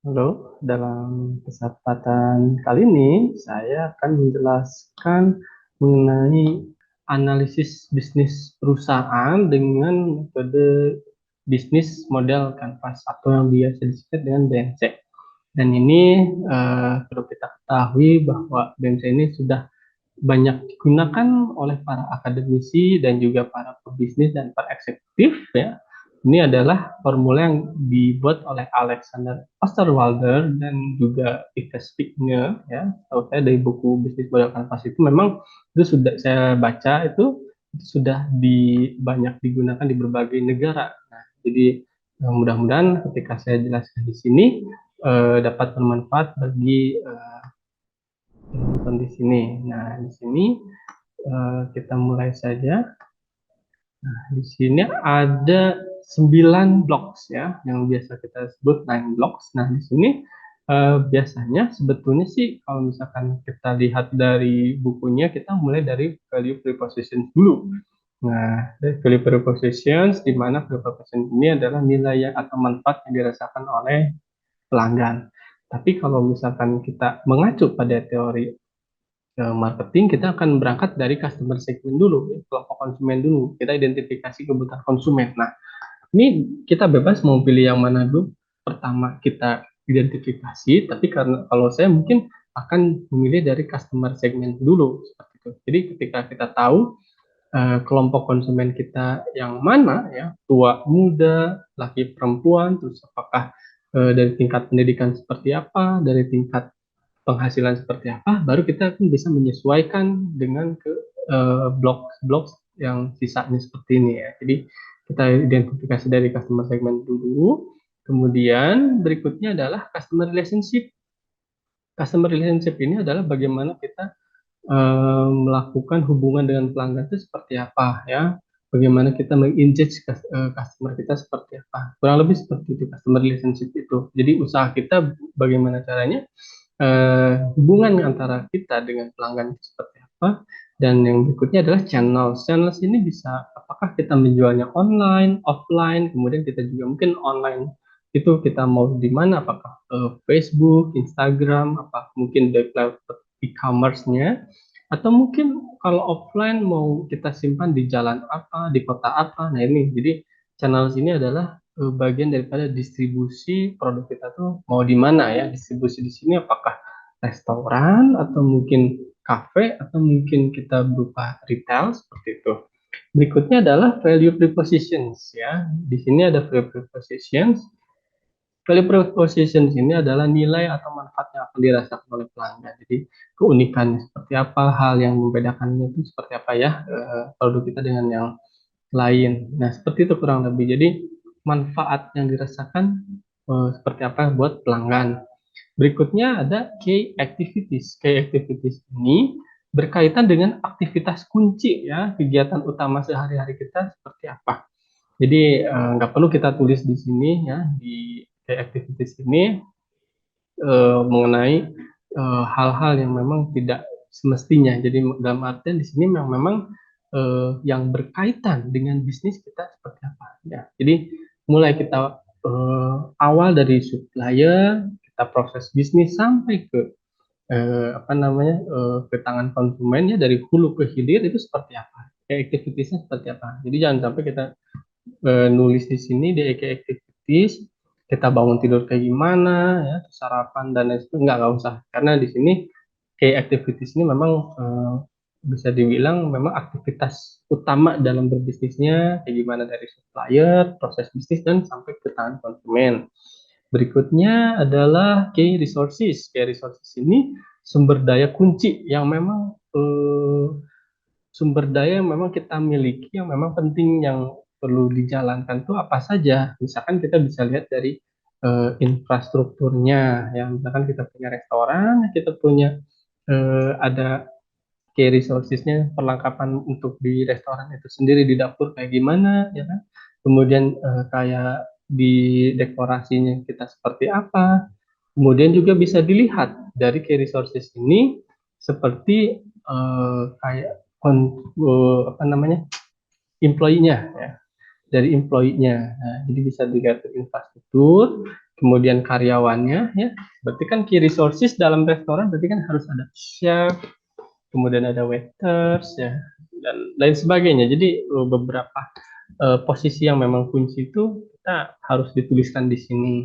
Halo, dalam kesempatan kali ini saya akan menjelaskan mengenai analisis bisnis perusahaan dengan metode bisnis model Canvas atau yang biasa disebut dengan BMC. Dan ini perlu kita ketahui bahwa BMC ini sudah banyak digunakan oleh para akademisi dan juga para pebisnis dan para eksekutif ya. Ini adalah formula yang dibuat oleh Alexander Osterwalder dan juga Yves Spiegner ya. Tahu saya dari buku bisnis model kanvas itu memang itu sudah saya baca itu sudah banyak digunakan di berbagai negara. Nah, jadi mudah-mudahan ketika saya jelaskan di sini dapat bermanfaat bagi penonton di sini. Nah, di sini kita mulai saja. Di sini ada 9 blocks ya, yang biasa kita sebut 9 blocks. Nah, di sini biasanya sebetulnya sih kalau misalkan kita lihat dari bukunya, kita mulai dari value preposition dulu. Nah, dari value prepositions, di mana value preposition ini adalah nilai atau manfaat yang dirasakan oleh pelanggan. Tapi kalau misalkan kita mengacu pada teori marketing, kita akan berangkat dari customer segment dulu, kelompok konsumen dulu. Kita identifikasi kebutuhan konsumen. Nah, ini kita bebas mau pilih yang mana dulu. Pertama kita identifikasi, tapi karena kalau saya mungkin akan memilih dari customer segment dulu seperti itu. Jadi ketika kita tahu kelompok konsumen kita yang mana ya, tua, muda, laki, perempuan, terus apakah dari tingkat pendidikan seperti apa, dari tingkat penghasilan seperti apa, baru kita kan bisa menyesuaikan dengan ke blok-blok yang sisanya seperti ini ya. Jadi kita identifikasi dari customer segment dulu, kemudian berikutnya adalah customer relationship. Customer relationship ini adalah bagaimana kita melakukan hubungan dengan pelanggan itu seperti apa ya, bagaimana kita mengengage customer kita seperti apa, kurang lebih seperti itu customer relationship itu. Jadi usaha kita bagaimana caranya hubungan antara kita dengan pelanggan itu seperti apa. Dan yang berikutnya adalah channels. Channels ini bisa apakah kita menjualnya online, offline, kemudian kita juga mungkin online itu kita mau di mana, apakah Facebook, Instagram, apa mungkin dari platform e-commerce-nya, atau mungkin kalau offline mau kita simpan di jalan apa, di kota apa. Nah ini, jadi channel ini adalah bagian daripada distribusi produk kita tuh mau di mana ya. Distribusi di sini apakah restoran atau mungkin cafe atau mungkin kita berupa retail seperti itu. Berikutnya adalah value prepositions ya. Di sini ada value prepositions. Value proposition ini adalah nilai atau manfaat yang akan dirasakan oleh pelanggan. Jadi keunikannya seperti apa, hal yang membedakannya itu seperti apa ya, produk kita dengan yang lain. Nah, seperti itu kurang lebih. Jadi manfaat yang dirasakan seperti apa buat pelanggan. Berikutnya ada key activities. Key activities ini berkaitan dengan aktivitas kunci ya, kegiatan utama sehari-hari kita seperti apa. Jadi nggak perlu kita tulis di sini ya, di key activities ini mengenai hal-hal yang memang tidak semestinya. Jadi dalam artian di sini memang yang berkaitan dengan bisnis kita seperti apa ya. Jadi mulai kita awal dari supplier, kita proses bisnis sampai ke apa namanya ke tangan konsumen ya, dari hulu ke hilir itu seperti apa. Kayak activitiesnya seperti apa. Jadi jangan sampai kita nulis di sini di EK Activities kita bangun tidur kayak gimana ya, sarapan dan lain sebagainya, nggak usah, karena di sini kayak activities ini memang bisa dibilang memang aktivitas utama dalam berbisnisnya, kayak gimana dari supplier, proses bisnis dan sampai ke tangan konsumen. Berikutnya adalah key resources. Key resources ini sumber daya kunci yang memang sumber daya yang memang kita miliki yang memang penting yang perlu dijalankan tuh apa saja. Misalkan kita bisa lihat dari infrastrukturnya, ya misalkan kita punya restoran, kita punya ada key resources-nya, perlengkapan untuk di restoran itu sendiri di dapur kayak gimana, ya kan? Kemudian kayak di dekorasinya kita seperti apa. Kemudian juga bisa dilihat dari key resources ini seperti kayak apa namanya employee-nya ya, dari employee-nya. Nah, jadi bisa dilihat dari infrastruktur, kemudian karyawannya ya. Berarti kan key resources dalam restoran berarti kan harus ada chef, kemudian ada waiters ya, dan lain sebagainya. Jadi beberapa posisi yang memang kunci itu kita harus dituliskan di sini.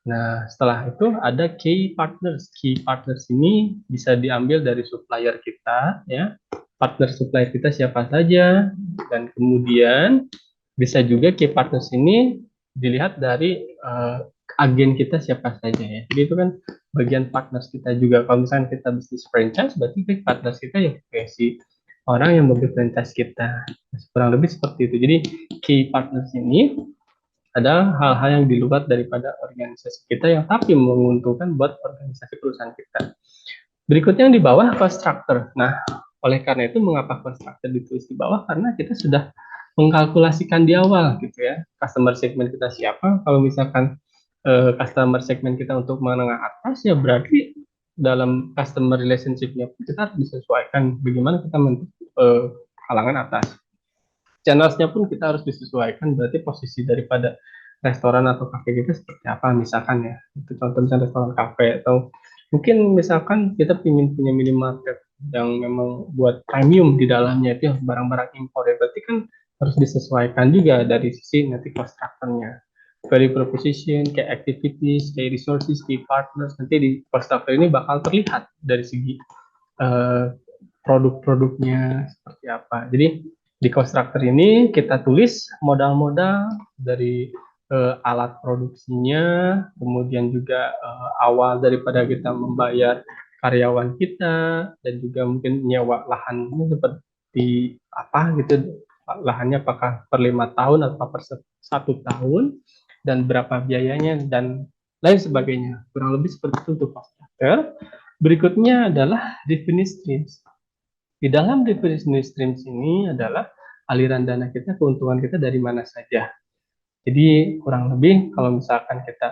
Nah, setelah itu ada key partners. Key partners ini bisa diambil dari supplier kita, ya. Partner supplier kita siapa saja, dan kemudian bisa juga key partners ini dilihat dari agen kita siapa saja ya. Jadi itu kan bagian partners kita juga. Kalau misalnya kita bisnis franchise, berarti partners kita ya si orang yang membeli franchise kita. Kurang lebih seperti itu. Jadi key partners ini ada hal-hal yang di luar daripada organisasi kita yang tapi menguntungkan buat organisasi perusahaan kita. Berikutnya yang di bawah cost structure. Nah, oleh karena itu mengapa cost structure ditulis di bawah? Karena kita sudah mengkalkulasikan di awal gitu ya. Customer segment kita siapa? Kalau misalkan customer segment kita untuk menengah atas ya berarti dalam customer relationship-nya kita harus disesuaikan bagaimana kita kalangan atas. Channels-nya pun kita harus disesuaikan, berarti posisi daripada restoran atau kafe kita seperti apa misalkan ya. Itu contoh misalnya restoran kafe atau mungkin misalkan kita ingin punya minimarket yang memang buat premium di dalamnya itu barang-barang impor ya, berarti kan harus disesuaikan juga dari sisi nanti cost structure-nya. Value proposition, kayak activities, kayak resources, key partners, nanti di cost structure ini bakal terlihat dari segi produk-produknya seperti apa. Jadi di cost structure ini kita tulis modal-modal dari alat produksinya, kemudian juga awal daripada kita membayar karyawan kita, dan juga mungkin nyewa lahannya seperti apa gitu, lahannya apakah per 5 tahun atau per 1 tahun, dan berapa biayanya, dan lain sebagainya. Kurang lebih seperti itu untuk cost structure. Berikutnya adalah revenue streams. Di dalam revenue streams ini adalah aliran dana kita, keuntungan kita dari mana saja. Jadi kurang lebih kalau misalkan kita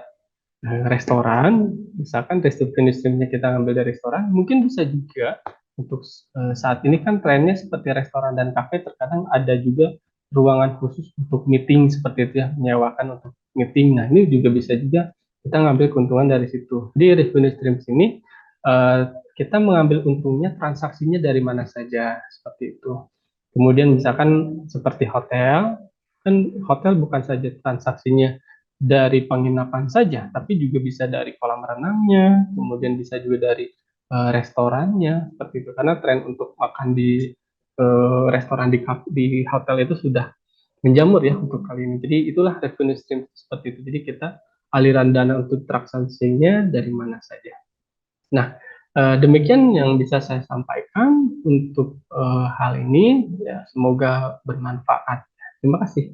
restoran, misalkan revenue streamnya kita ngambil dari restoran, mungkin bisa juga untuk saat ini kan trennya seperti restoran dan kafe, terkadang ada juga ruangan khusus untuk meeting seperti itu ya, menyewakan untuk meeting. Nah ini juga bisa juga kita ngambil keuntungan dari situ. Di revenue streams ini kita mengambil untungnya, transaksinya dari mana saja seperti itu. Kemudian misalkan seperti hotel, kan hotel bukan saja transaksinya dari penginapan saja, tapi juga bisa dari kolam renangnya, kemudian bisa juga dari restorannya, seperti itu. Karena tren untuk makan di restoran di hotel itu sudah menjamur ya untuk kali ini. Jadi itulah revenue stream seperti itu. Jadi kita aliran dana untuk transaksinya dari mana saja. Nah, demikian yang bisa saya sampaikan untuk hal ini. Ya, semoga bermanfaat. Terima kasih.